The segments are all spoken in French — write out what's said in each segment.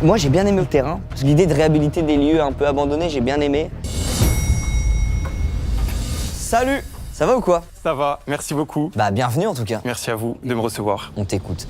Moi, j'ai bien aimé le terrain. L'idée de réhabiliter des lieux un peu abandonnés, j'ai bien aimé. Salut, ça va ou quoi? Ça va, merci beaucoup. Bah, bienvenue en tout cas. Merci à vous de me recevoir. On t'écoute.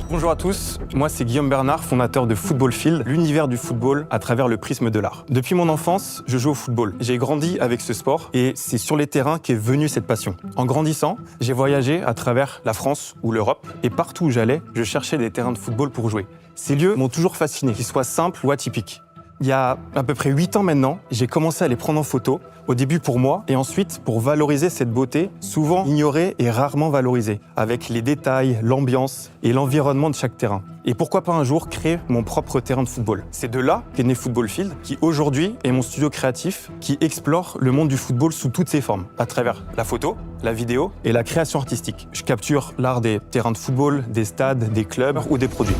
Bonjour à tous, moi c'est Guillaume Bernard, fondateur de Football Field, l'univers du football à travers le prisme de l'art. Depuis mon enfance, je joue au football. J'ai grandi avec ce sport et c'est sur les terrains qu'est venue cette passion. En grandissant, j'ai voyagé à travers la France ou l'Europe et partout où j'allais, je cherchais des terrains de football pour jouer. Ces lieux m'ont toujours fasciné, qu'ils soient simples ou atypiques. Il y a à peu près 8 ans maintenant, j'ai commencé à les prendre en photo, au début pour moi et ensuite pour valoriser cette beauté, souvent ignorée et rarement valorisée, avec les détails, l'ambiance et l'environnement de chaque terrain. Et pourquoi pas un jour créer mon propre terrain de football. C'est de là qu'est né Football Field, qui aujourd'hui est mon studio créatif qui explore le monde du football sous toutes ses formes, à travers la photo, la vidéo et la création artistique. Je capture l'art des terrains de football, des stades, des clubs ou des produits.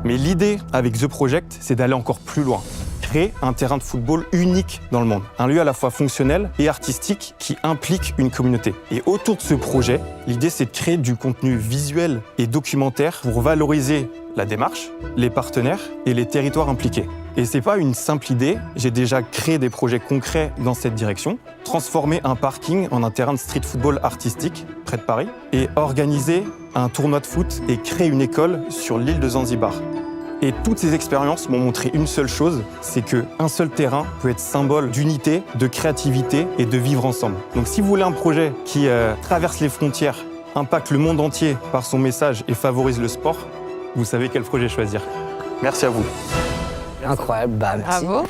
Mais l'idée avec The Project, c'est d'aller encore plus loin. Créer un terrain de football unique dans le monde. Un lieu à la fois fonctionnel et artistique qui implique une communauté. Et autour de ce projet, l'idée c'est de créer du contenu visuel et documentaire pour valoriser la démarche, les partenaires et les territoires impliqués. Et c'est pas une simple idée, j'ai déjà créé des projets concrets dans cette direction, transformer un parking en un terrain de street football artistique près de Paris et organiser un tournoi de foot et créer une école sur l'île de Zanzibar. Et toutes ces expériences m'ont montré une seule chose, c'est qu'un seul terrain peut être symbole d'unité, de créativité et de vivre ensemble. Donc si vous voulez un projet qui traverse les frontières, impacte le monde entier par son message et favorise le sport, vous savez quel projet choisir. Merci à vous. Incroyable, bah merci. Bravo.